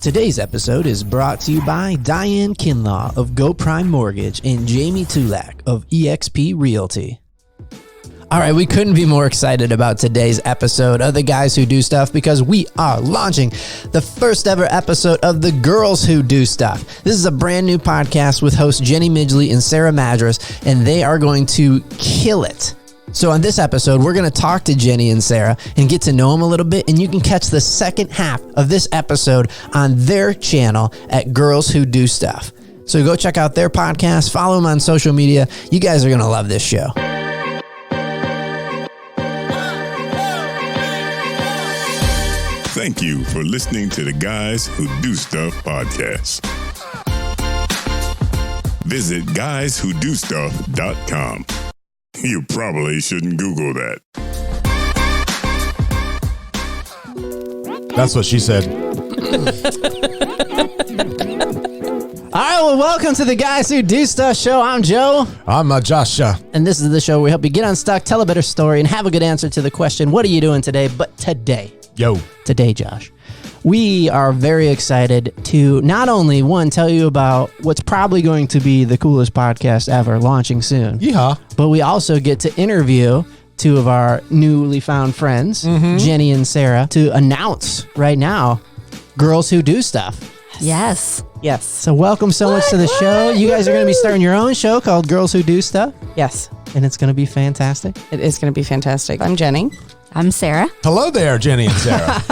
Today's episode is brought to you by Diane Kinlaw of Go Prime Mortgage and Jamie Tulak of eXp Realty. All right, we couldn't be more excited about today's episode of The Guys Who Do Stuff because we are launching the first ever episode of The Girls Who Do Stuff. This is a brand new podcast with hosts Jenny Midgley and Sarah Madras, and they are going to kill it. So on this episode, we're going to talk to Jenny and Sarah and get to know them a little bit, and you can catch the second half of this episode on their channel at Girls Who Do Stuff. So go check out their podcast, follow them on social media. You guys are going to love this show. Thank you for listening to the Guys Who Do Stuff podcast. Visit guyswhodostuff.com. You probably shouldn't Google that. That's what she said. All right, well, welcome to the Guys Who Do Stuff show. I'm Joe. I'm Joshua. And this is the show where we help you get unstuck, tell a better story, and have a good answer to the question, what are you doing today? But today, Josh, we are very excited to not only, one, tell you about what's probably going to be the coolest podcast ever launching soon. Yeehaw. But we also get to interview two of our newly found friends, Jenny and Sarah, to announce right now Girls Who Do Stuff. Yes. So welcome so much to the show. You guys are going to be starting your own show called Girls Who Do Stuff. Yes. And it's going to be fantastic. It is going to be fantastic. I'm Jenny. I'm Sarah. Hello there, Jenny and Sarah.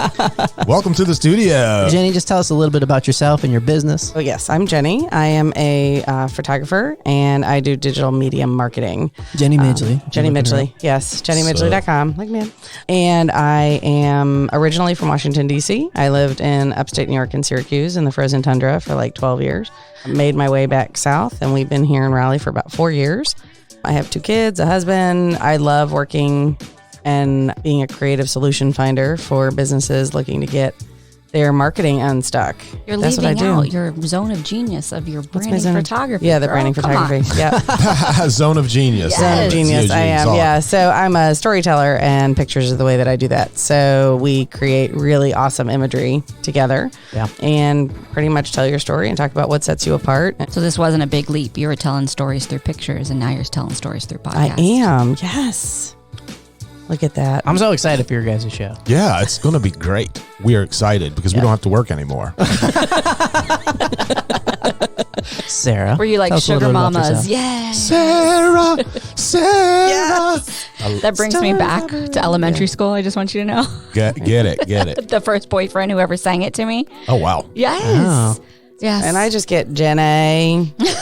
Welcome to the studio. Jenny, just tell us a little bit about yourself and your business. Oh, yes. I'm Jenny. I am a photographer, and I do digital media marketing. Jenny Midgley. Jenny Midgley. Yes. JennyMidgley.com. Like me. And I am originally from Washington, D.C. I lived in upstate New York and Syracuse in the frozen tundra for like 12 years. I made my way back south, and we've been here in Raleigh for about 4 years. I have 2 kids, a husband. I love working and being a creative solution finder for businesses looking to get their marketing unstuck. You're That's leaving what I do. out your zone of genius of your branding photography. Yeah, the girl. branding Come on. photography. Yeah. Zone of genius. Yes. Zone of genius, I am. Solid. Yeah. So I'm a storyteller, and pictures are the way that I do that. So we create really awesome imagery together and pretty much tell your story and talk about what sets you apart. So this wasn't a big leap. You were telling stories through pictures, and now you're telling stories through podcasts. I am. Yes. Look at that. I'm so excited for your guys' show. Yeah, it's going to be great. We are excited because we don't have to work anymore. Sarah. Were you like tell us a little sugar bit about mamas? yourself. Yes. Sarah. Yes. That brings me back to elementary school. I just want you to know. Get it. The first boyfriend who ever sang it to me. Oh, wow. Yes. Oh. Yes. And I just get Jenny. Jenny.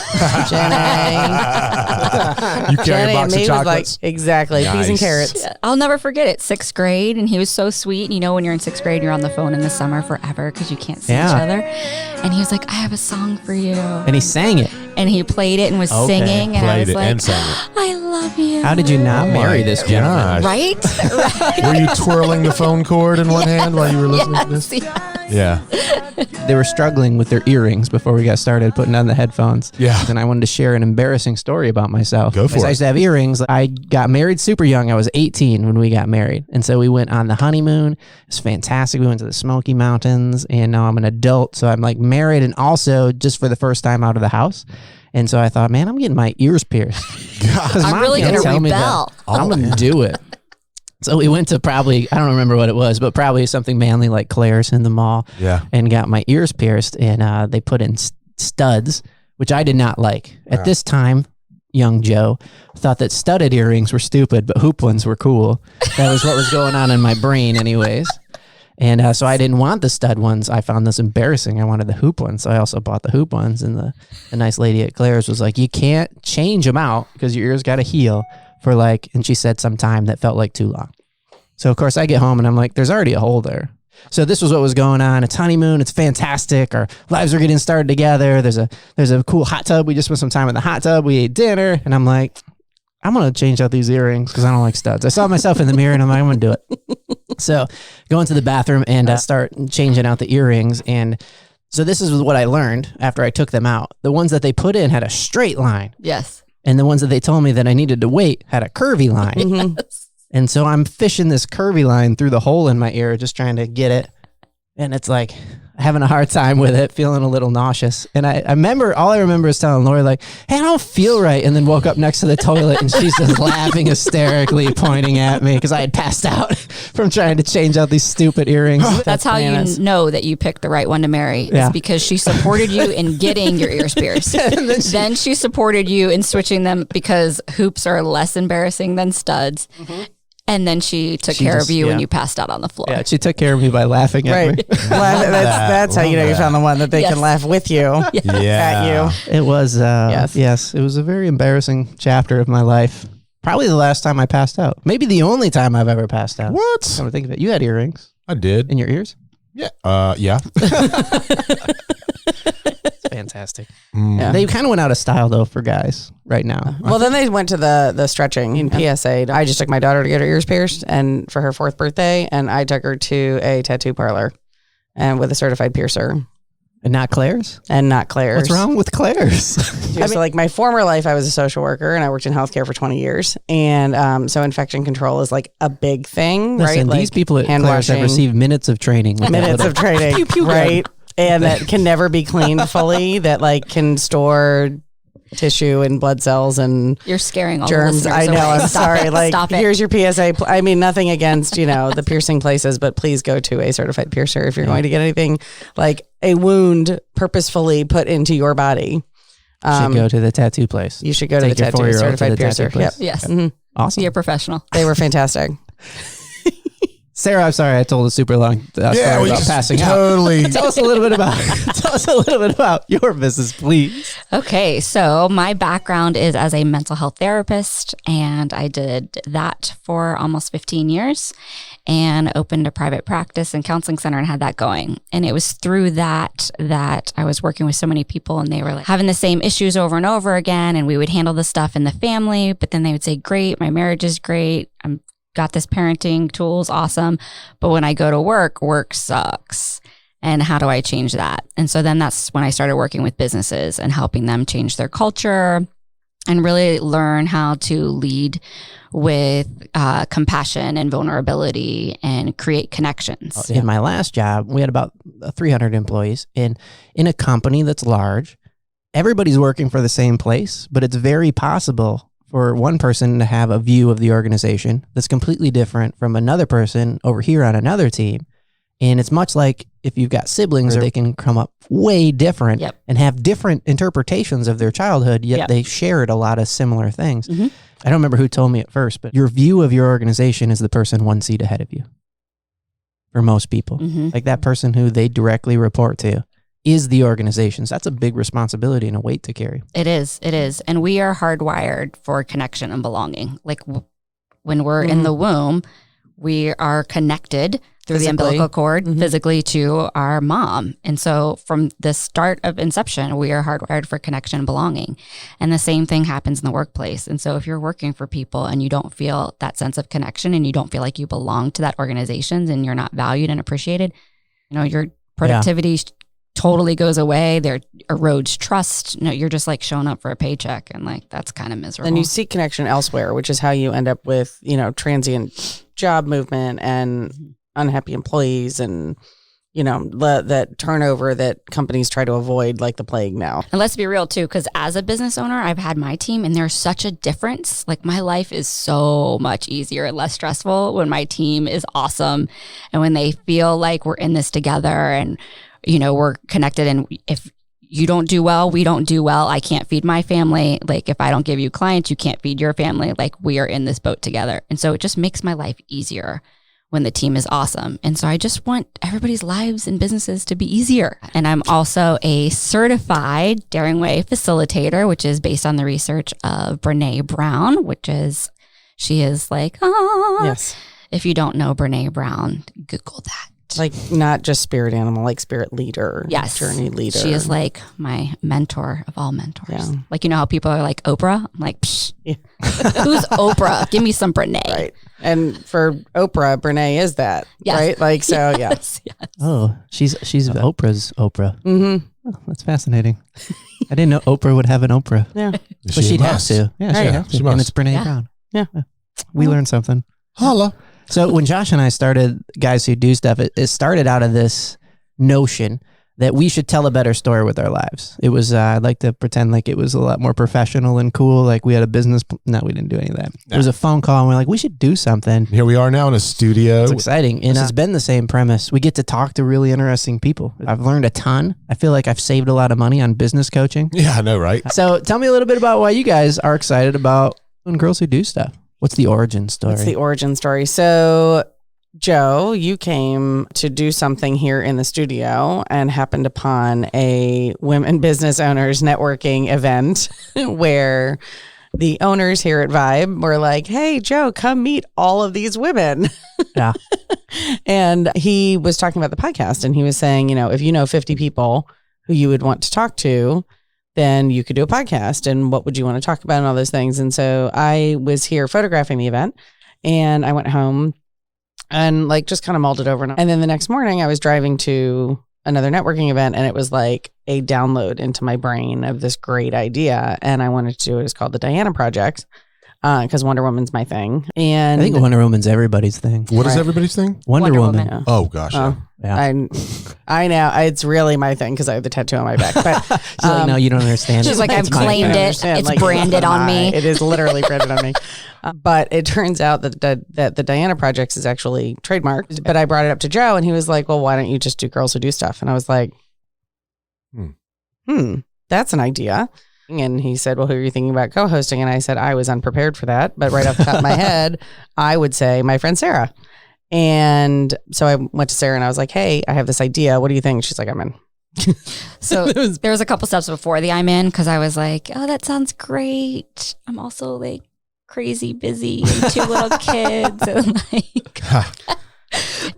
You carry a box of chocolates? Exactly. Peas and Nice. carrots. Yeah, I'll never forget it. 6th grade, and he was so sweet. You know, when you're in 6th grade, you're on the phone in the summer forever because you can't see each other. And he was like, "I have a song for you." And he sang it. And he played it and was singing, and I was like, and sang it. "I love you." How did you not marry this gentleman? Gosh. Right? Were you twirling the phone cord in one hand while you were listening to this? Yes. Yeah. They were struggling with their earrings before we got started putting on the headphones. Yeah. And I wanted to share an embarrassing story about myself. Go for Because I it. used to have earrings. I got married super young. I was 18 when we got married. And so we went on the honeymoon. It was fantastic. We went to the Smoky Mountains, and now I'm an adult. So I'm like married and also just for the first time out of the house. And so I thought, man, I'm getting my ears pierced. 'Cause I'm Mom really can't gonna tell me that. rebel. I'm going to do it. So we went to probably, I don't remember what it was, but probably something manly like Claire's in the mall. Yeah. And got my ears pierced, and they put in studs, which I did not like. At this time, young Joe thought that studded earrings were stupid, but hoop ones were cool. That was what was going on in my brain anyways. And so I didn't want the stud ones. I found this embarrassing. I wanted the hoop ones. So I also bought the hoop ones. And the nice lady at Claire's was like, you can't change them out because your ears got to heal for like, and she said some time that felt like too long. So of course I get home and I'm like, there's already a hole there. So this was what was going on. It's honeymoon. It's fantastic. Our lives are getting started together. There's a cool hot tub. We just spent some time in the hot tub. We ate dinner, and I'm like, I'm going to change out these earrings because I don't like studs. I saw myself in the mirror and I'm like, I'm going to do it. So go into the bathroom and start changing out the earrings. And so this is what I learned after I took them out. The ones that they put in had a straight line. Yes. And the ones that they told me that I needed to wait had a curvy line. Yes. And so I'm fishing this curvy line through the hole in my ear, just trying to get it. And it's like, having a hard time with it, feeling a little nauseous. And I remember, all I remember is telling Lori, like, hey, I don't feel right. And then woke up next to the toilet and she's just laughing hysterically, pointing at me because I had passed out from trying to change out these stupid earrings. That's how you know that you picked the right one to marry. Yeah. It's because she supported you in getting your ears pierced. Then she supported you in switching them because hoops are less embarrassing than studs. And then she took care of you when you passed out on the floor. Yeah, she took care of me by laughing at me. That's how you know you found the one that they can laugh with you at you. It was, yes, it was a very embarrassing chapter of my life. Probably the last time I passed out. Maybe the only time I've ever passed out. What? Come to think of it. You had earrings I did. in your ears? Yeah. Yeah. Fantastic. Yeah. They kind of went out of style though for guys right now. Well, then they went to the stretching in PSA. I just took my daughter to get her ears pierced and for her 4th birthday, and I took her to a tattoo parlor and with a certified piercer. And not Claire's? And not Claire's. What's wrong with Claire's? So like my former life, I was a social worker and I worked in healthcare for 20 years. And so infection control is like a big thing, Listen, right? these like people at hand Claire's have washing. received minutes of training. With that Minutes little of training, pew, pew gun. right? And that can never be cleaned fully, that like can store tissue and blood cells and You're scaring all germs. the I listeners know. away. I'm Stop sorry. it. Like, Stop it. here's your PSA. I mean, nothing against, the piercing places, but please go to a certified piercer if you're going to get anything like a wound purposefully put into your body. You should go to the tattoo place. You should go to the Take your tattoo 4-year-old to certified the tattoo piercer. place. Yep. Yes. Mhm. Awesome. You're a professional. They were fantastic. Sarah, I'm sorry I told a super long story we about just passing totally. out. Tell us a little bit about your business, please. Okay, so my background is as a mental health therapist, and I did that for almost 15 years and opened a private practice and counseling center and had that going. And it was through that I was working with so many people, and they were like having the same issues over and over again, and we would handle the stuff in the family, but then they would say, great, my marriage is great. I'm got this parenting tools, awesome. But when I go to work sucks. And how do I change that? And so then that's when I started working with businesses and helping them change their culture and really learn how to lead with compassion and vulnerability and create connections. In my last job, we had about 300 employees. And in a company that's large, everybody's working for the same place, but it's very possible for one person to have a view of the organization that's completely different from another person over here on another team. And it's much like if you've got siblings, they can come up way different and have different interpretations of their childhood, yet they shared a lot of similar things. I don't remember who told me at first, but your view of your organization is the person one seat ahead of you. For most people, like that person who they directly report to is the organization. So that's a big responsibility and a weight to carry. It is. And we are hardwired for connection and belonging. Like when we're in the womb, we are connected through the umbilical cord physically to our mom. And so from the start of inception, we are hardwired for connection and belonging. And the same thing happens in the workplace. And so if you're working for people and you don't feel that sense of connection and you don't feel like you belong to that organization and you're not valued and appreciated, your productivity totally goes away. There erodes trust. No, you're just like showing up for a paycheck, and like that's kind of miserable. And you seek connection elsewhere, which is how you end up with, transient job movement and unhappy employees and, that turnover that companies try to avoid like the plague now. And let's be real too, because as a business owner, I've had my team and there's such a difference. Like my life is so much easier and less stressful when my team is awesome and when they feel like we're in this together and we're connected, and if you don't do well, we don't do well. I can't feed my family. Like if I don't give you clients, you can't feed your family. Like we are in this boat together. And so it just makes my life easier when the team is awesome. And so I just want everybody's lives and businesses to be easier. And I'm also a certified Daring Way facilitator, which is based on the research of Brene Brown, she is like, Yes. If you don't know Brene Brown, Google that. Like not just spirit animal, like spirit leader. Yes. Journey leader. She is like my mentor of all mentors. Yeah. Like, how people are like Oprah? I'm like, psh, Yeah. who's Oprah? Give me some Brene. Right. And for Oprah, Brene is that. Yes. Right? Like, so Yes. Oh, she's Oprah's Oprah. Mm-hmm. Oh, that's fascinating. I didn't know Oprah would have an Oprah. Yeah. But she'd have to. Yeah, she'd have to. she must. And it's Brene Yeah. Brown. Yeah. We learned something. Holla. So when Josh and I started Guys Who Do Stuff, it started out of this notion that we should tell a better story with our lives. It was, I'd like to pretend like it was a lot more professional and cool. Like we had a business. No, we didn't do any of that. It was a phone call and we're like, we should do something. Here we are now in a studio. It's exciting. And it's been the same premise. We get to talk to really interesting people. I've learned a ton. I feel like I've saved a lot of money on business coaching. Yeah, I know, right? So tell me a little bit about why you guys are excited about doing Girls Who Do Stuff. What's the origin story? What's the origin story? So, Joe, you came to do something here in the studio and happened upon a women business owners networking event where the owners here at Vibe were like, hey, Joe, come meet all of these women. Yeah. And he was talking about the podcast and he was saying, if you know 50 people who you would want to talk to, then you could do a podcast. And what would you want to talk about and all those things? And so I was here photographing the event and I went home and like just kind of mulled it over. And then the next morning I was driving to another networking event and it was like a download into my brain of this great idea. And I wanted to do it. It's called the Diana Project because Wonder Woman's my thing. And I think Wonder Woman's everybody's thing. What is everybody's thing? Wonder Woman. Yeah. Oh, gosh. Yeah. I know it's really my thing because I have the tattoo on my back. But She's like, no, you don't understand. She's like, I've It's my claimed thing. it. It's branded on me. It is literally branded on me. But it turns out that the Diana Project is actually trademarked. But I brought it up to Joe and he was like, well, why don't you just do Girls Who Do Stuff? And I was like, that's an idea. And he said, well, who are you thinking about co-hosting? And I said, I was unprepared for that. But right off the top of my head, I would say my friend Sarah. And so I went to Sarah and I was like, hey, I have this idea. What do you think? She's like, I'm in. So there was a couple steps before the I'm in because I was like, oh, that sounds great. I'm also like crazy busy and 2 little kids. And like,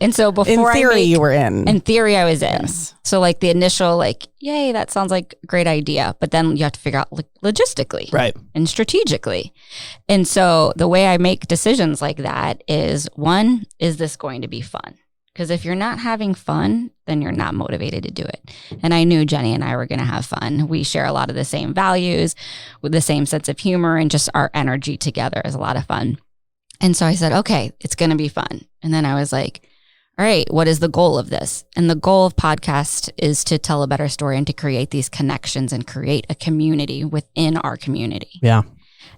and so before in theory, you were in. In theory, I was in. Yes. So like the initial like, yay, that sounds like a great idea. But then you have to figure out like logistically and strategically. And so the way I make decisions like that is, one, is this going to be fun? Because if you're not having fun, then you're not motivated to do it. And I knew Jenny and I were going to have fun. We share a lot of the same values with the same sense of humor, and just our energy together is a lot of fun. And so I said, okay, it's going to be fun. And then I was like, all right, what is the goal of this? And the goal of podcast is to tell a better story and to create these connections and create a community within our community. Yeah.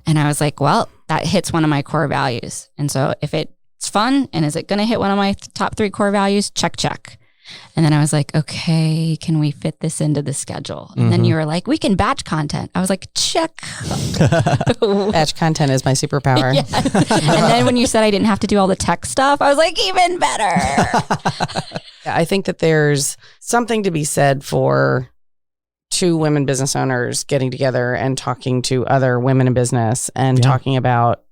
And I was like, well, that hits one of my core values. And so if it's fun and is it going to hit one of my top 3 core values? Check. And then I was like, okay, can we fit this into the schedule? And then you were like, we can batch content. I was like, check. Batch content is my superpower. Yes. And then when you said I didn't have to do all the tech stuff, I was like, even better. I think that there's something to be said for 2 women business owners getting together and talking to other women in business and talking about,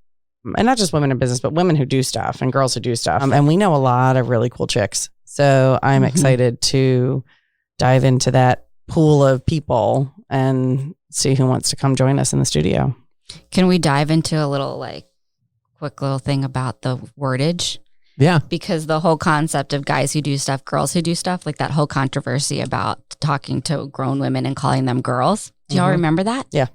and not just women in business, but women who do stuff and girls who do stuff. And we know a lot of really cool chicks. So I'm excited to dive into that pool of people and see who wants to come join us in the studio. Can we dive into a little quick little thing about the wordage? Yeah. Because the whole concept of guys who do stuff, girls who do stuff, like that whole controversy about talking to grown women and calling them girls. Do y'all remember that? Yeah.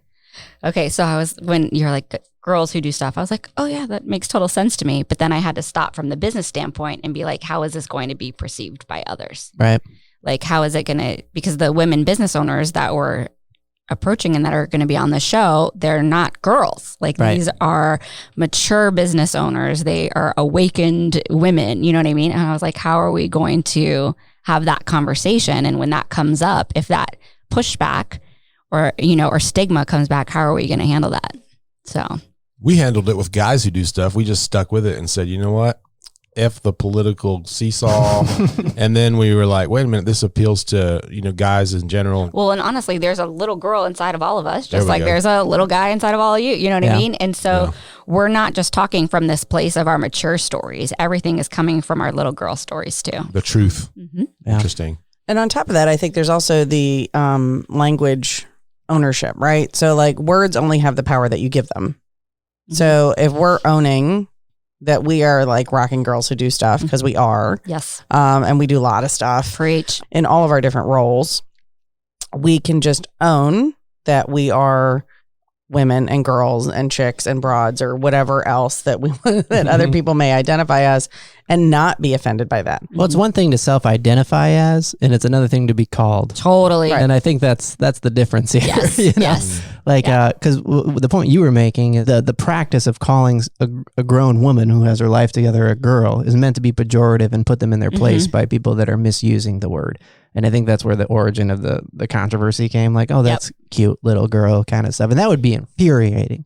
Okay. So when you're like girls who do stuff, I was like, oh yeah, that makes total sense to me. But then I had to stop from the business standpoint and be like, how is this going to be perceived by others? Right. Like, how is it going to, because the women business owners that were approaching and that are going to be on the show, they're not girls. Like these are mature business owners. They are awakened women. You know what I mean? And I was like, how are we going to have that conversation? And when that comes up, if that pushback or stigma comes back, how are we going to handle that? So we handled it with guys who do stuff. We just stuck with it and said, you know what? F the political seesaw. And then we were like, wait a minute, this appeals to, guys in general. Well, and honestly, there's a little girl inside of all of us, just like there's a little guy inside of all of you. You know what I mean? And so we're not just talking from this place of our mature stories. Everything is coming from our little girl stories too. The truth. Interesting. And on top of that, I think there's also the language ownership, right? So like words only have the power that you give them. So if we're owning that we are like rocking girls who do stuff, because we are. Yes. And we do a lot of stuff. Preach. In all of our different roles. We can just own that we are women and girls and chicks and broads or whatever else that we that other people may identify as, and not be offended by that. Well, it's one thing to self-identify as, and it's another thing to be called. Totally. And I think that's the difference here. Yes. you know? Yes. Like, because the point you were making is the practice of calling a grown woman who has her life together a girl is meant to be pejorative and put them in their place by people that are misusing the word. And I think that's where the origin of the controversy came. Like, oh, that's cute little girl kind of stuff. And that would be infuriating.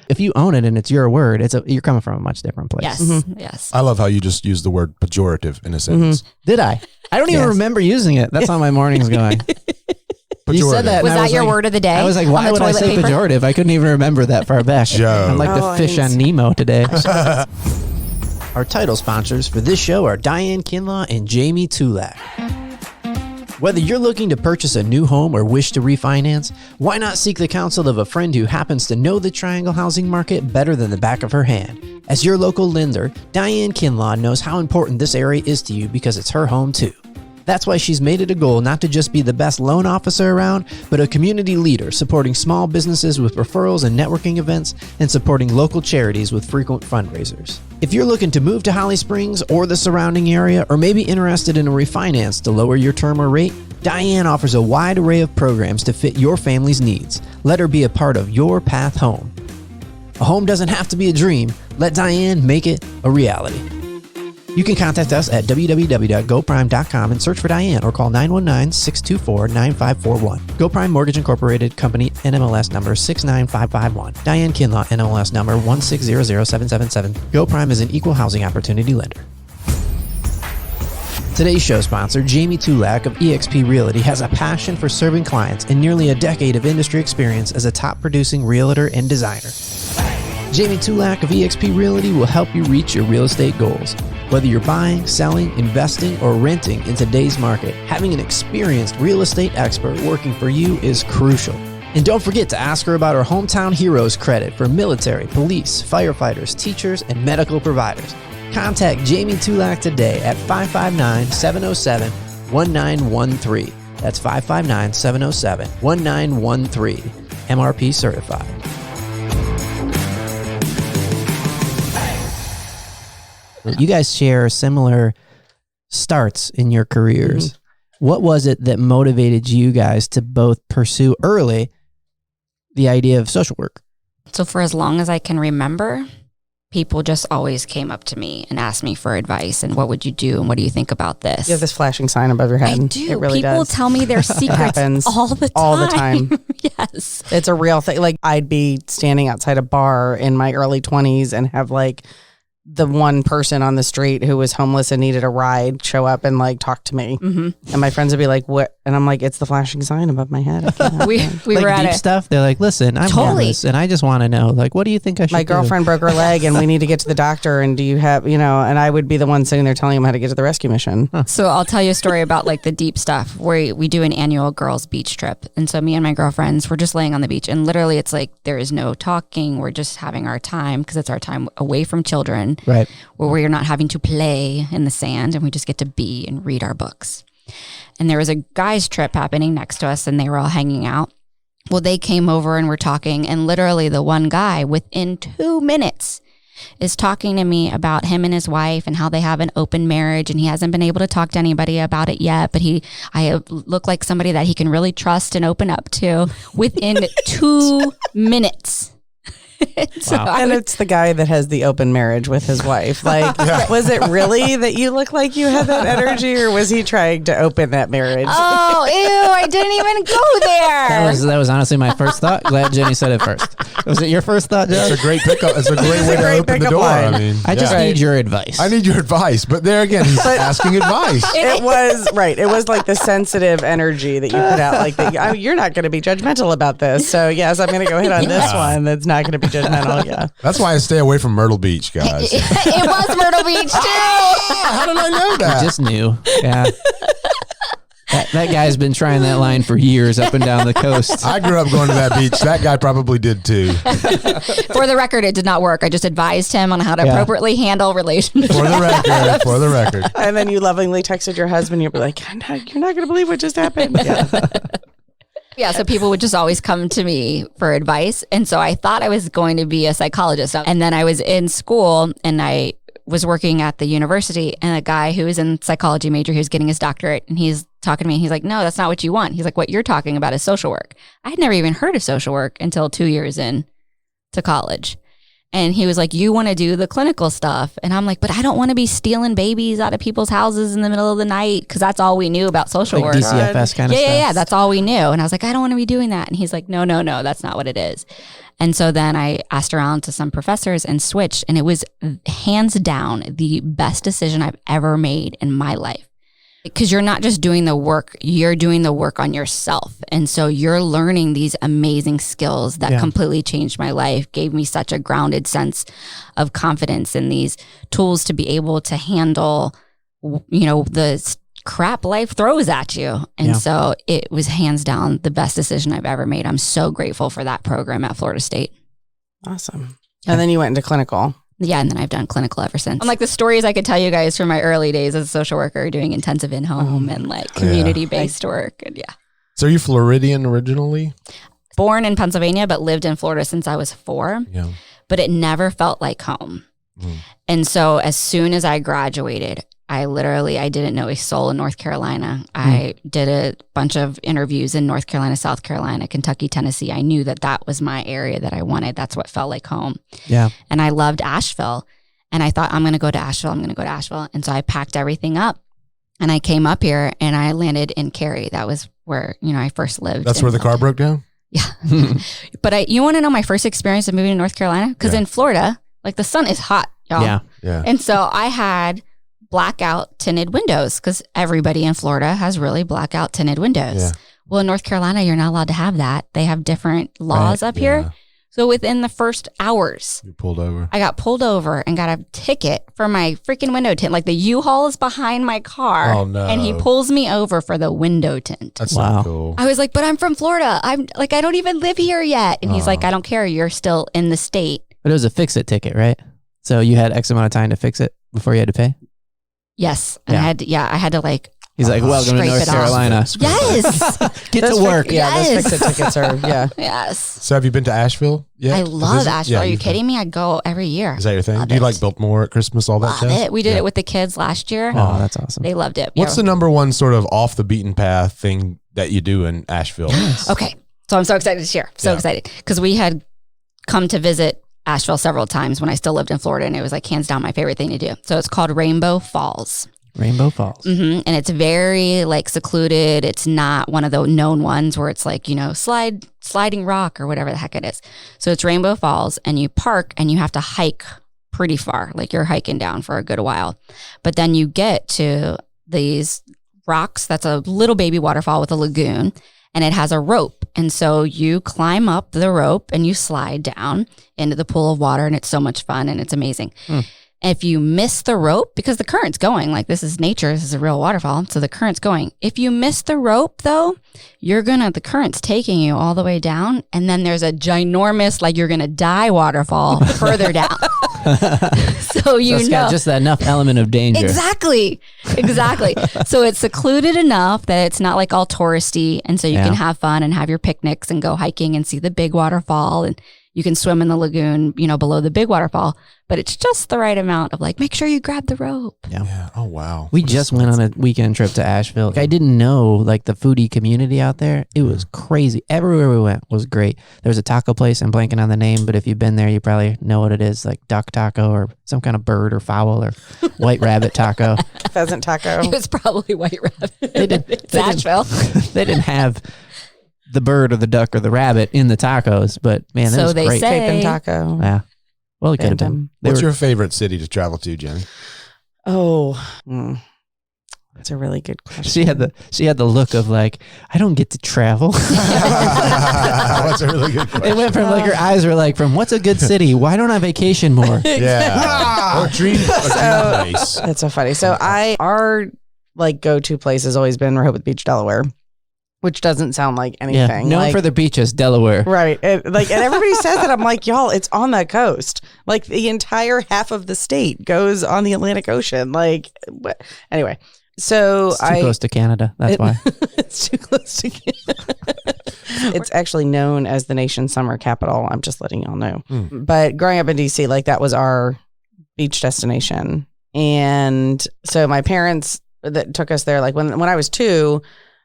If you own it and it's your word, you're coming from a much different place. Yes. Yes. I love how you just use the word pejorative in a sentence. Did I? I don't even remember using it. That's how my morning's going. You said that. Was and I that your like- word of the day? I was like, why on the would I toilet say paper? pejorative? I couldn't even remember that far back. Joe. I'm like Oh, the I fish didn't on Nemo today. Our title sponsors for this show are Diane Kinlaw and Jamie Tulak. Whether you're looking to purchase a new home or wish to refinance, why not seek the counsel of a friend who happens to know the Triangle housing market better than the back of her hand? As your local lender, Diane Kinlaw knows how important this area is to you because it's her home too. That's why she's made it a goal not to just be the best loan officer around, but a community leader supporting small businesses with referrals and networking events and supporting local charities with frequent fundraisers. If you're looking to move to Holly Springs or the surrounding area, or maybe interested in a refinance to lower your term or rate, Diane offers a wide array of programs to fit your family's needs. Let her be a part of your path home. A home doesn't have to be a dream. Let Diane make it a reality. You can contact us at www.goprime.com and search for Diane or call 919-624-9541. GoPrime Mortgage Incorporated Company, NMLS number 69551. Diane Kinlaw, NMLS number 1600777. GoPrime is an equal housing opportunity lender. Today's show sponsor, Jamie Tulak of eXp Realty, has a passion for serving clients and nearly a decade of industry experience as a top producing realtor and designer. Jamie Tulak of eXp Realty will help you reach your real estate goals. Whether you're buying, selling, investing, or renting in today's market, having an experienced real estate expert working for you is crucial. And don't forget to ask her about our Hometown Heroes credit for military, police, firefighters, teachers, and medical providers. Contact Jamie Tulak today at 559-707-1913. That's 559-707-1913. MRP certified. You guys share similar starts in your careers. What was it that motivated you guys to both pursue early the idea of social work? So for as long as I can remember, people just always came up to me and asked me for advice and what would you do and what do you think about this? You have this flashing sign above your head. I do. It really People does. tell me their secrets happens all the time. all the time. Yes. It's a real thing. Like, I'd be standing outside a bar in my early 20s and have like the one person on the street who was homeless and needed a ride show up and like talk to me. And my friends would be like, what? And I'm like, it's the flashing sign above my head. I can't help We it. like like were at deep it. stuff. They're like, listen, I'm Totally. homeless and I just want to know, like, what do you think I should My do? girlfriend broke her leg and we need to get to the doctor. And do you have, and I would be the one sitting there telling him how to get to the rescue mission. So I'll tell you a story about like the deep stuff where we do an annual girls beach trip. And so me and my girlfriends, we're just laying on the beach and literally it's like there is no talking. We're just having our time because it's our time away from children. Right. Where we're not having to play in the sand and we just get to be and read our books. And there was a guys trip happening next to us and they were all hanging out. Well, they came over and were talking and literally the one guy within 2 minutes is talking to me about him and his wife and how they have an open marriage and he hasn't been able to talk to anybody about it yet, but I look like somebody that he can really trust and open up to within 2 minutes. So Wow. I And would- it's the guy that has the open marriage with his wife. Like, was it really that you look like you had that energy, or was he trying to open that marriage? oh, ew, I didn't even go there. That was honestly my first thought. Glad Jenny said it first. Was it your first thought, Joe? It's a great pickup. It's a great way to great open the pickup door. line. I mean, I just yeah. need your advice. I need your advice. But there again, he's asking advice. It was right. It was like the sensitive energy that you put out. Like, you're not going to be judgmental about this. So yes, I'm going to go ahead on this one. That's not going to be judgmental. Yeah. That's why I stay away from Myrtle Beach, guys. It was Myrtle Beach too. How did I know that? I just knew. Yeah. That guy's been trying that line for years up and down the coast. I grew up going to that beach. That guy probably did too. For the record, it did not work. I just advised him on how to Yeah. appropriately handle relationships. For the record. For the record. And then you lovingly texted your husband. You'll be like, you're not going to believe what just happened. Yeah. Yeah, so people would just always come to me for advice. And so I thought I was going to be a psychologist. And then I was in school and I was working at the university, and a guy who was in psychology major, he was getting his doctorate, and he's talking to me. He's like, no, that's not what you want. He's like, what you're talking about is social work. I had never even heard of social work until 2 years in to college. And he was like, you want to do the clinical stuff. And I'm like, but I don't want to be stealing babies out of people's houses in the middle of the night, because that's all we knew about social Like work. DCFS kind of stuff. Yeah, that's all we knew. And I was like, I don't want to be doing that. And he's like, no, that's not what it is. And so then I asked around to some professors and switched, and it was hands down the best decision I've ever made in my life. Because you're not just doing the work, you're doing the work on yourself. And so you're learning these amazing skills that completely changed my life, gave me such a grounded sense of confidence in these tools to be able to handle, the crap life throws at you. And so it was hands down the best decision I've ever made. I'm so grateful for that program at Florida State. Awesome. And then you went into clinical. Yeah, and then I've done clinical ever since. I'm like the stories I could tell you guys from my early days as a social worker, doing intensive in-home and like community-based work. And So are you Floridian originally? Born in Pennsylvania, but lived in Florida since I was 4. Yeah. But it never felt like home. And so as soon as I graduated, I didn't know a soul in North Carolina. I did a bunch of interviews in North Carolina, South Carolina, Kentucky, Tennessee. I knew that was my area that I wanted. That's what felt like home. Yeah. And I loved Asheville. And I thought, I'm going to go to Asheville. And so I packed everything up and I came up here and I landed in Cary. That was where, I first lived. That's where the car broke down? Yeah. But you want to know my first experience of moving to North Carolina? Because in Florida, like the sun is hot, y'all. Yeah. And so I had blackout tinted windows, because everybody in Florida has really blackout tinted windows. Yeah. Well, in North Carolina, you're not allowed to have that. They have different laws up here. So within the first hours, You pulled over. I got pulled over and got a ticket for my freaking window tint. Like the U-Haul is behind my car. Oh, no. And he pulls me over for the window tint. That's Wow. not cool. I was like, but I'm from Florida. I'm like, I don't even live here yet. And he's like, I don't care. You're still in the state. But it was a fix-it ticket, right? So you had X amount of time to fix it before you had to pay? Yes. And Yeah. I had to like, He's like, welcome to Scrape North it off. Carolina. yes. Get to work. Those fix-it tickets are, Yes. So have you been to Asheville? Yeah. I love Asheville. Are you kidding me? I go every year. Is that your thing? Love Do you it. like Biltmore at Christmas, all that Love stuff? it. We did it with the kids last year. Oh, that's awesome. They loved it. What's the number one sort of off the beaten path thing that you do in Asheville? Okay. So I'm so excited to share. So excited. Because we had come to visit Asheville several times when I still lived in Florida, and it was like hands down my favorite thing to do. So it's called Rainbow Falls. Rainbow Falls. And it's very like secluded. It's not one of the known ones where it's like, sliding rock or whatever the heck it is. So it's Rainbow Falls, and you park and you have to hike pretty far. Like you're hiking down for a good while. But then you get to these rocks. That's a little baby waterfall with a lagoon, and it has a rope. And so you climb up the rope and you slide down into the pool of water, and it's so much fun and it's amazing. If you miss the rope, because the current's going, like this is nature, this is a real waterfall, so the current's going. If you miss the rope though, the current's taking you all the way down, and then there's a ginormous, like you're gonna die waterfall further down. So It's got just that enough element of danger. Exactly. So it's secluded enough that it's not like all touristy, and so you can have fun and have your picnics and go hiking and see the big waterfall, and you can swim in the lagoon, below the big waterfall, but it's just the right amount of like, make sure you grab the rope. Yeah. Oh, wow. We just went on a weekend trip to Asheville. I didn't know like the foodie community out there. It was crazy. Everywhere we went was great. There's a taco place. I'm blanking on the name, but if you've been there, you probably know what it is, like duck taco or some kind of bird or fowl or white rabbit taco. pheasant taco. It was probably white rabbit. It's Asheville. They didn't have the bird or the duck or the rabbit in the tacos, but man, that So was they great. say- Bacon taco. Yeah. Well, it could have been. What's your favorite city to travel to, Jenny? That's a really good question. She had the look of like, I don't get to travel. That's a really good question. It went from like her eyes were like, from what's a good city? Why don't I vacation more? Yeah. Or dream place. That's so funny. So our like go-to place has always been Rehoboth Beach, Delaware, which doesn't sound like anything. Known for the beaches, Delaware. Right. And everybody says that. I'm like, y'all, it's on the coast. Like the entire half of the state goes on the Atlantic Ocean. Like, anyway. So It's too close to Canada. That's why. It's too close to Canada. It's actually known as the nation's summer capital. I'm just letting y'all know. But growing up in DC, like that was our beach destination. And so my parents that took us there, like when I was 2,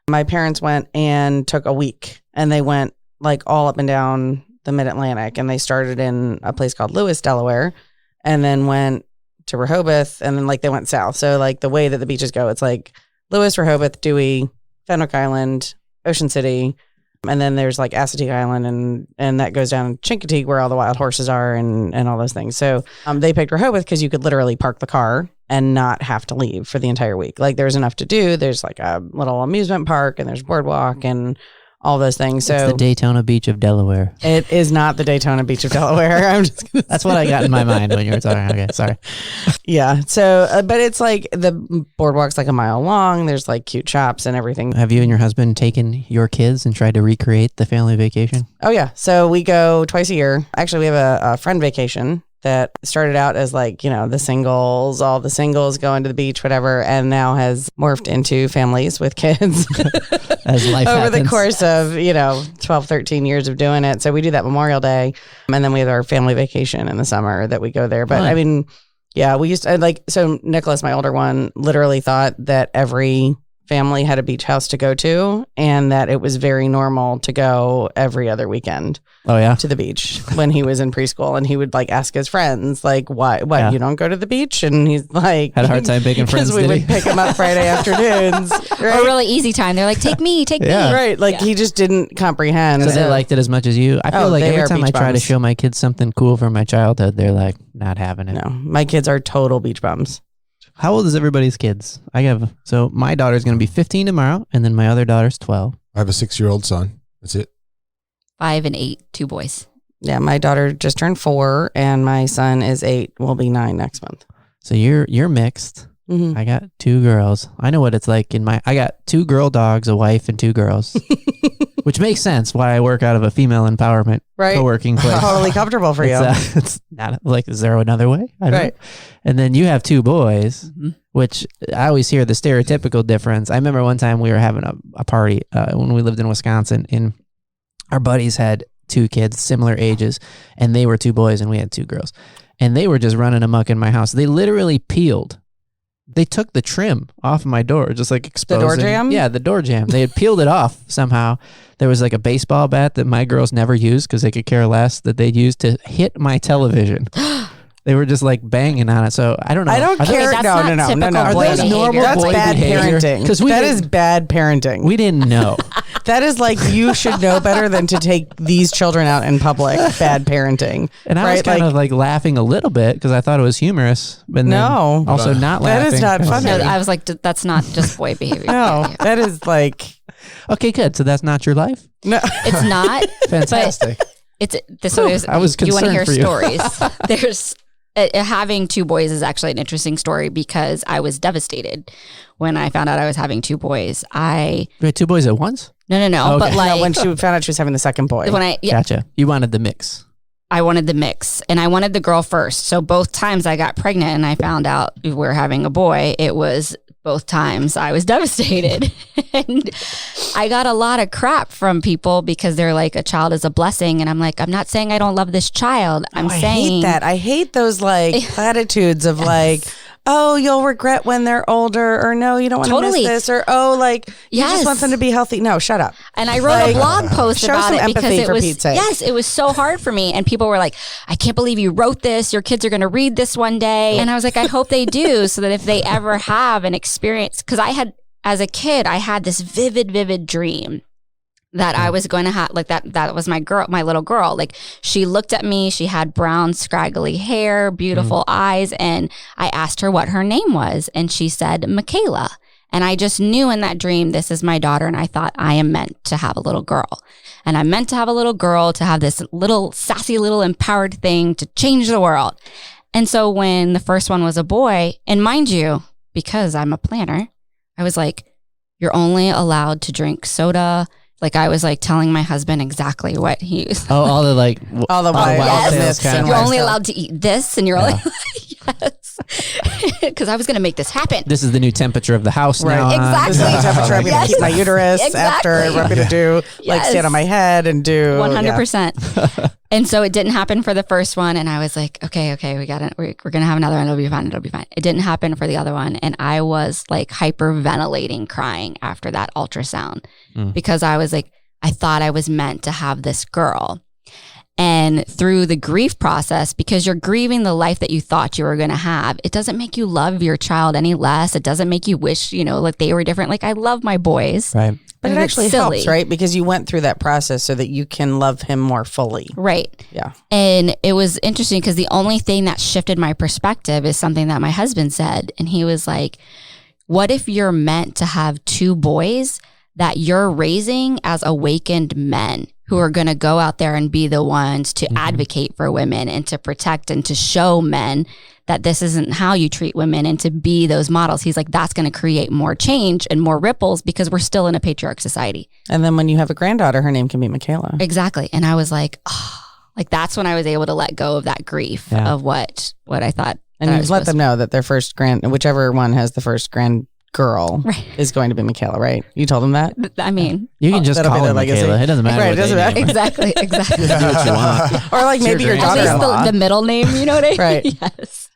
my parents went and took a week, and they went like all up and down the Mid-Atlantic, and they started in a place called Lewis, Delaware, and then went to Rehoboth, and then like they went south. So like the way that the beaches go, it's like Lewis, Rehoboth, Dewey, Fenwick Island, Ocean City, and then there's like Assateague Island, and that goes down Chincoteague where all the wild horses are and all those things. So they picked Rehoboth because you could literally park the car and not have to leave for the entire week. Like there's enough to do. There's like a little amusement park, and there's boardwalk and all those things. So it's the Daytona Beach of Delaware. It is not the Daytona Beach of Delaware. I'm just gonna That's what I got in my mind when you were talking. Okay, sorry. Yeah. So, but it's like the boardwalk's like a mile long. There's like cute shops and everything. Have you and your husband taken your kids and tried to recreate the family vacation? Oh yeah. So we go twice a year. Actually, we have a friend vacation that started out as like, you know, all the singles going to the beach, whatever, and now has morphed into families with kids As life over the happens. course of, 12, 13 years of doing it. So we do that Memorial Day, and then we have our family vacation in the summer that we go there. But Fun. I mean, yeah, we used to so Nicholas, my older one, literally thought that every family had a beach house to go to, and that it was very normal to go every other weekend Oh yeah. to the beach when he was in preschool. And he would like ask his friends, like, what, Yeah. you don't go to the beach? And he's like, Had a hard time making friends. because we Did would he? pick him up Friday afternoons. Or Right? really easy time. They're like, take me. Yeah. Right. Like he just didn't comprehend. So they liked it as much as you. I feel like they every are time I beach try to bums. show my kids something cool from my childhood, they're like not having it. No, my kids are total beach bums. How old is everybody's kids? So my daughter's going to be 15 tomorrow, and then my other daughter's 12. I have a 6-year-old son. That's it. 5 and 8, 2 boys. Yeah, my daughter just turned 4, and my son is 8. Will be 9 next month. So you're mixed. Mm-hmm. I got 2 girls. I know what it's like I got 2 girl dogs, a wife, and 2 girls, which makes sense why I work out of a female empowerment Right. co-working place. Totally comfortable for you. It's not like, is there another way? I don't Right. know. And then you have 2 boys, Mm-hmm. which I always hear the stereotypical difference. I remember one time we were having a party when we lived in Wisconsin, and our buddies had 2 kids, similar ages, and they were 2 boys and we had 2 girls. And they were just running amok in my house. They literally peeled. They took the trim off my door, just like exposing. door jamb? Yeah, the door jamb. They had peeled it off somehow. There was like a baseball bat that my girls never used because they could care less, that they'd use to hit my television. They were just like banging on it. So I don't know. I don't Are those- care. that's No. not typical Are boy those behavior. normal? That's boy bad behavior? parenting. 'Cause we That didn't- is bad parenting. We didn't know. That is like you should know better than to take these children out in public. Bad parenting. And I was kind of like laughing a little bit because I thought it was humorous. But then No. also not That laughing. is not I was funny. No, like, I was like, that's not just boy behavior. No, that is like okay, good. So that's not your life? no. It's not. Fantastic. It's this. So there's, I was you want to hear concerned for you. stories? There's having 2 boys is actually an interesting story because I was devastated when I found out I was having 2 boys. You had 2 boys at once? No, Okay. but like when she found out she was having the second boy. when I Gotcha. You wanted the mix. I wanted the mix and I wanted the girl first. So both times I got pregnant and I found out we were having a boy, it was both times I was devastated. And I got a lot of crap from people because they're like, a child is a blessing. And I'm like, I'm not saying I don't love this child. I'm I saying hate that. I hate those like platitudes of like, oh, you'll regret when they're older, or no, you don't want to Totally. miss this, or oh, like you Yes. just want them to be healthy. No, shut up. And I wrote Like, a blog post show about some it because empathy it for was Pete's sake. yes, it was so hard for me. And people were like, I can't believe you wrote this. Your kids are going to read this one day. And I was like, I hope they do, so that if they ever have an experience, because I had as a kid, I had this vivid dream that I was going to have like that was my little girl. Like she looked at me, she had brown scraggly hair, beautiful eyes, and I asked her what her name was, and she said Michaela. And I just knew in that dream, this is my daughter, and I thought I am meant to have a little girl. And I'm meant to have a little girl, to have this little sassy little empowered thing to change the world. And so when the first one was a boy, and mind you, because I'm a planner, I was like, you're only allowed to drink soda. Like I was like telling my husband exactly what he was. Oh, all the like All the wild wild tales myths kind and of. You're wild only stuff. allowed to eat this, and you're like, yes. because I was going to make this happen. This is the new temperature of the house Right. now. Exactly. This is the temperature I'm going to keep my uterus Exactly. after. I'm going to do like stand on my head and do 100%. And so it didn't happen for the first one. And I was like, okay, we're going to have another one. It'll be fine. It didn't happen for the other one. And I was like hyperventilating, crying after that ultrasound because I was like, I thought I was meant to have this girl. And through the grief process, because you're grieving the life that you thought you were going to have, it doesn't make you love your child any less. It doesn't make you wish, like they were different. Like I love my boys. Right. But it actually helps, right? Because you went through that process so that you can love him more fully. Right. Yeah. And it was interesting because the only thing that shifted my perspective is something that my husband said. And he was like, what if you're meant to have 2 boys that you're raising as awakened men who are going to go out there and be the ones to advocate for women and to protect and to show men that this isn't how you treat women and to be those models. He's like, that's going to create more change and more ripples because we're still in a patriarch society. And then when you have a granddaughter, her name can be Michaela. Exactly. And I was like, oh, like that's when I was able to let go of that grief of what I thought. And you let them know that their first whichever one has the first girl is going to be Michaela, right? You told them that? I mean, you can just call her Michaela. It doesn't matter. Right, it doesn't matter. Exactly. Do what you want. Or like maybe your At least daughter-in-law. the middle name, you know what I mean? Right. Yes.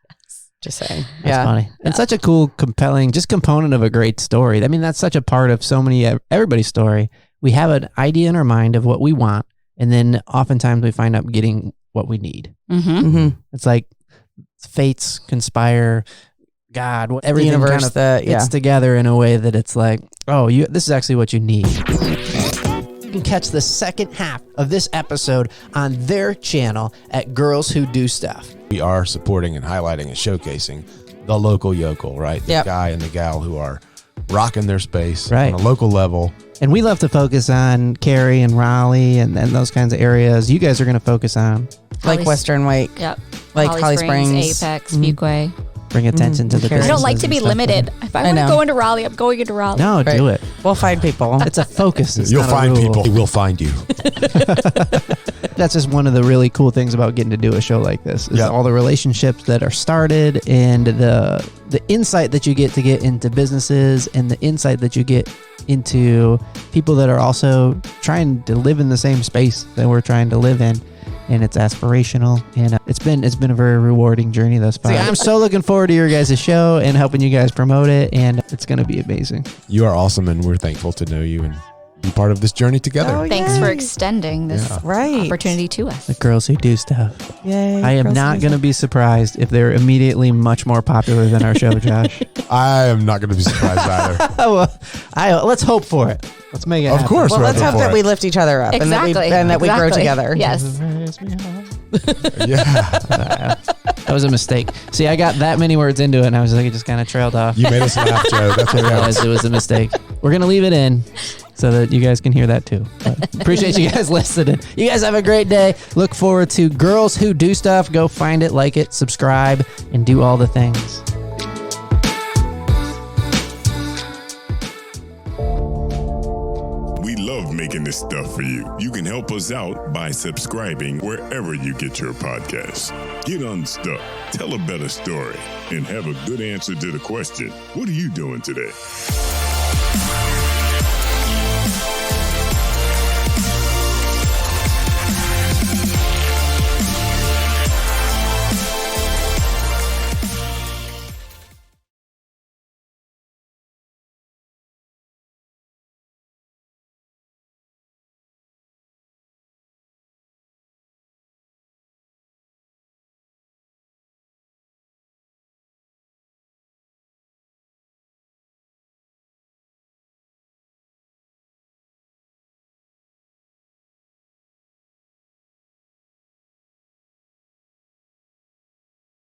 Just saying. That's funny. And such a cool, compelling, just component of a great story. I mean, that's such a part of so many, everybody's story. We have an idea in our mind of what we want. And then oftentimes we find out getting what we need. It's like fates conspire, God, everything kind of gets together in a way that it's like, oh, this is actually what you need. You can catch the second half of this episode on their channel at Girls Who Do Stuff. We are supporting and highlighting and showcasing the local yokel, right? The guy and the gal who are rocking their space on a local level. And we love to focus on Cary and Raleigh and those kinds of areas. You guys are going to focus on like Western Wake. Yep. Like Holly Springs, Apex, Fuquay. Bring attention to the business. I don't like to be limited. If I want to go into Raleigh, I'm going into Raleigh. No, do it. We'll find people. It's a focus. You'll find people. We'll find you. That's just one of the really cool things about getting to do a show like this is all the relationships that are started and the insight that you get into businesses and the insight that you get into people that are also trying to live in the same space that we're trying to live in. And it's aspirational, and it's been a very rewarding journey thus far. I'm so looking forward to your guys' show and helping you guys promote it, and it's going to be amazing. You are awesome, and we're thankful to know you and be part of this journey together. Oh, Thanks for extending this opportunity to us. The Girls Who Do Stuff. Yay! I am not going to be surprised if they're immediately much more popular than our show, Josh. I am not going to be surprised either. Let's hope for it. Let's make it happen. Of course. Well, let's hope that we lift each other up and that we grow together. Yes. That was a mistake. See, I got that many words into it, and I was like, it just kind of trailed off. You made us laugh, Joe. That's I realized it was a mistake. We're going to leave it in so that you guys can hear that too. But appreciate you guys listening. You guys have a great day. Look forward to Girls Who Do Stuff. Go find it, like it, subscribe, and do all the things. We love making this stuff for you. You can help us out by subscribing wherever you get your podcasts. Get unstuck, tell a better story, and have a good answer to the question, what are you doing today?